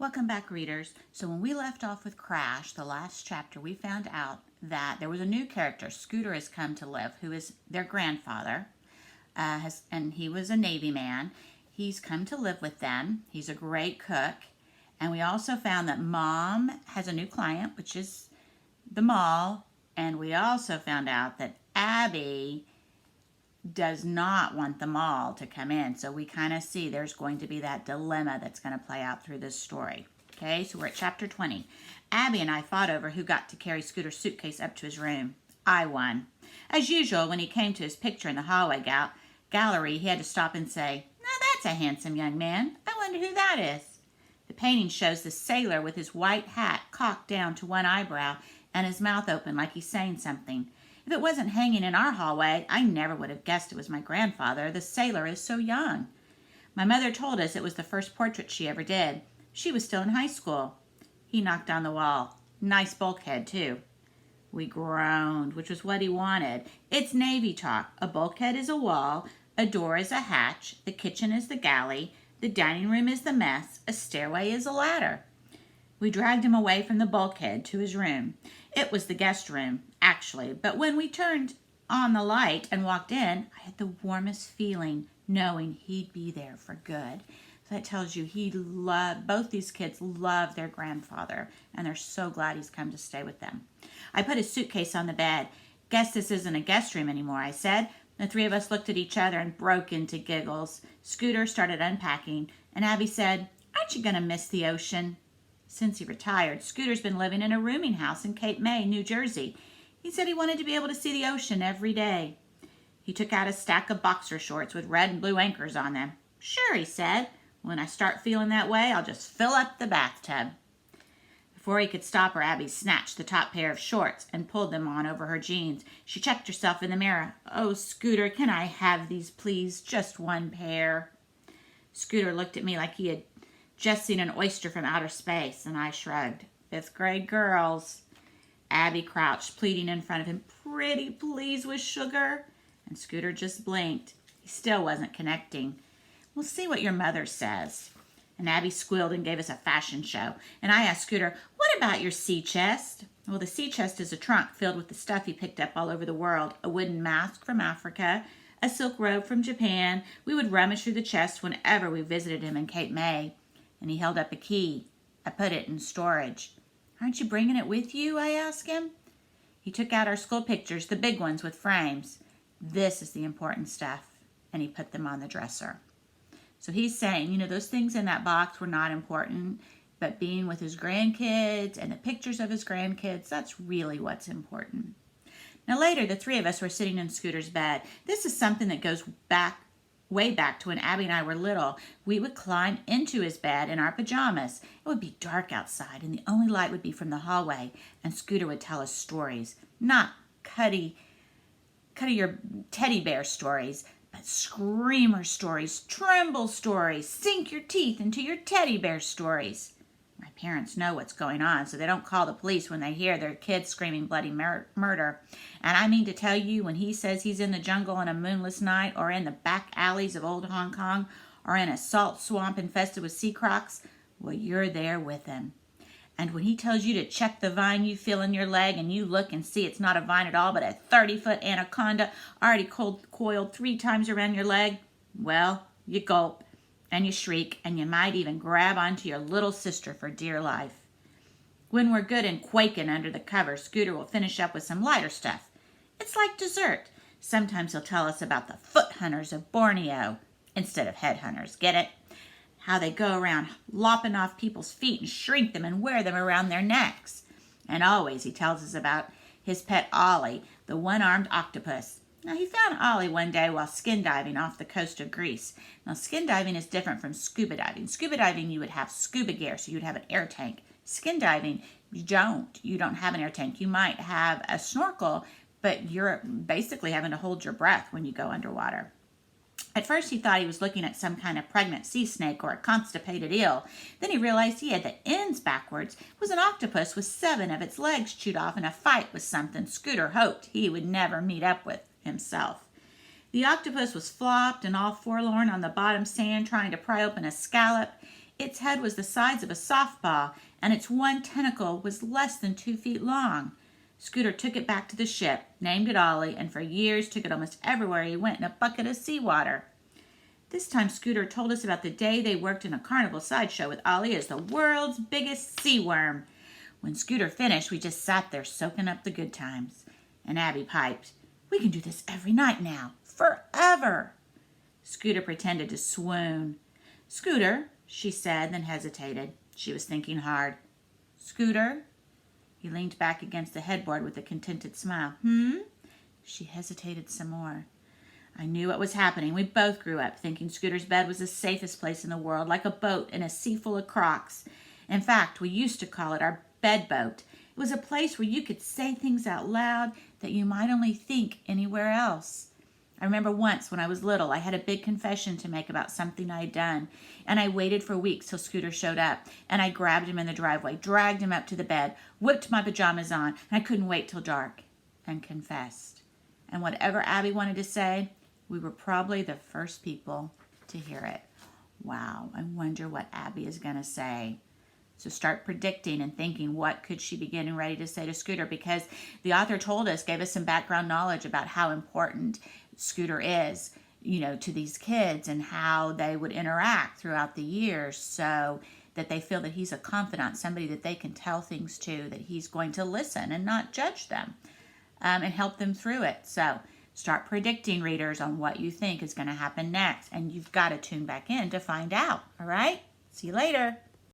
Welcome back, readers. So when we left off with Crash, the last chapter, we found out that there was a new character. Scooter has come to live, who is their grandfather, and he was a Navy man. He's come to live with them. He's a great cook. And we also found that Mom has a new client, which is the mall. And we also found out that Abby does not want the mall to come in. So we kind of see there's going to be that dilemma that's going to play out through this story. Okay, so we're at chapter 20. Abby and I fought over who got to carry Scooter's suitcase up to his room. I won. As usual, when he came to his picture in the hallway gallery, he had to stop and say, "Now that's a handsome young man. I wonder who that is." The painting shows the sailor with his white hat cocked down to one eyebrow and his mouth open like he's saying something. If it wasn't hanging in our hallway, I never would have guessed it was my grandfather. The sailor is so young. My mother told us it was the first portrait she ever did. She was still in high school. He knocked on the wall. Nice bulkhead, too. We groaned, which was what he wanted. It's Navy talk. A bulkhead is a wall. A door is a hatch. The kitchen is the galley. The dining room is the mess. A stairway is a ladder. We dragged him away from the bulkhead to his room. It was the guest room, actually, but when we turned on the light and walked in, I had the warmest feeling knowing he'd be there for good. So that tells you both these kids love their grandfather, and they're so glad he's come to stay with them. I put his suitcase on the bed. "Guess this isn't a guest room anymore," I said. The three of us looked at each other and broke into giggles. Scooter started unpacking, and Abby said, "Aren't you going to miss the ocean?" Since he retired, Scooter's been living in a rooming house in Cape May, New Jersey. He said he wanted to be able to see the ocean every day. He took out a stack of boxer shorts with red and blue anchors on them. "Sure," he said. "When I start feeling that way, I'll just fill up the bathtub." Before he could stop her, Abby snatched the top pair of shorts and pulled them on over her jeans. She checked herself in the mirror. "Oh, Scooter, can I have these, please? Just one pair." Scooter looked at me like he had just seen an oyster from outer space, and I shrugged. "Fifth grade girls." Abby crouched, pleading in front of him. "Pretty please with sugar." And Scooter just blinked. He still wasn't connecting. "We'll see what your mother says." And Abby squealed and gave us a fashion show. And I asked Scooter, "What about your sea chest?" Well, the sea chest is a trunk filled with the stuff he picked up all over the world. A wooden mask from Africa, a silk robe from Japan. We would rummage through the chest whenever we visited him in Cape May. And he held up a key. I put it in storage. "Aren't you bringing it with you?" I asked him. He took out our school pictures, the big ones with frames. "This is the important stuff." And he put them on the dresser. So he's saying, those things in that box were not important, but being with his grandkids and the pictures of his grandkids, that's really what's important. Now later, the three of us were sitting in Scooter's bed. This is something that goes way back to when Abby and I were little. We would climb into his bed in our pajamas. It would be dark outside, and the only light would be from the hallway, and Scooter would tell us stories. Not Cuddy your teddy bear stories, but screamer stories, tremble stories, sink your teeth into your teddy bear stories. My parents know what's going on, so they don't call the police when they hear their kids screaming bloody murder. And I mean to tell you, when he says he's in the jungle on a moonless night, or in the back alleys of old Hong Kong, or in a salt swamp infested with sea crocs, well, you're there with him. And when he tells you to check the vine you feel in your leg, and you look and see it's not a vine at all, but a 30-foot anaconda already coiled 3 times around your leg, well, you gulp. And you shriek, and you might even grab onto your little sister for dear life. When we're good and quaking under the cover, Scooter will finish up with some lighter stuff. It's like dessert. Sometimes he'll tell us about the foot hunters of Borneo instead of head hunters. Get it? How they go around lopping off people's feet and shrink them and wear them around their necks. And always he tells us about his pet Ollie, the one-armed octopus. Now, he found Ollie one day while skin diving off the coast of Greece. Now, skin diving is different from scuba diving. Scuba diving, you would have scuba gear, so you'd have an air tank. Skin diving, you don't. You don't have an air tank. You might have a snorkel, but you're basically having to hold your breath when you go underwater. At first, he thought he was looking at some kind of pregnant sea snake or a constipated eel. Then he realized he had the ends backwards. It was an octopus with 7 of its legs chewed off in a fight with something Scooter hoped he would never meet up with himself. The octopus was flopped and all forlorn on the bottom sand trying to pry open a scallop. Its head was the size of a softball, and its one tentacle was less than 2 feet long. Scooter took it back to the ship, named it Ollie, and for years took it almost everywhere he went in a bucket of seawater. This time Scooter told us about the day they worked in a carnival sideshow with Ollie as the world's biggest sea worm. When Scooter finished, we just sat there soaking up the good times. And Abby piped, "We can do this every night now, forever." Scooter pretended to swoon. "Scooter," she said, then hesitated. She was thinking hard. "Scooter?" He leaned back against the headboard with a contented smile. She hesitated some more. I knew what was happening. We both grew up thinking Scooter's bed was the safest place in the world, like a boat in a sea full of crocs. In fact, we used to call it our bed boat. It was a place where you could say things out loud that you might only think anywhere else. I remember once when I was little, I had a big confession to make about something I had done, and I waited for weeks till Scooter showed up, and I grabbed him in the driveway, dragged him up to the bed, whipped my pajamas on, and I couldn't wait till dark, and confessed. And whatever Abby wanted to say, we were probably the first people to hear it. Wow, I wonder what Abby is going to say. So start predicting and thinking, what could she be getting ready to say to Scooter? Because the author gave us some background knowledge about how important Scooter is, to these kids and how they would interact throughout the years so that they feel that he's a confidant, somebody that they can tell things to, that he's going to listen and not judge them and help them through it. So start predicting, readers, on what you think is going to happen next. And you've got to tune back in to find out. All right? See you later.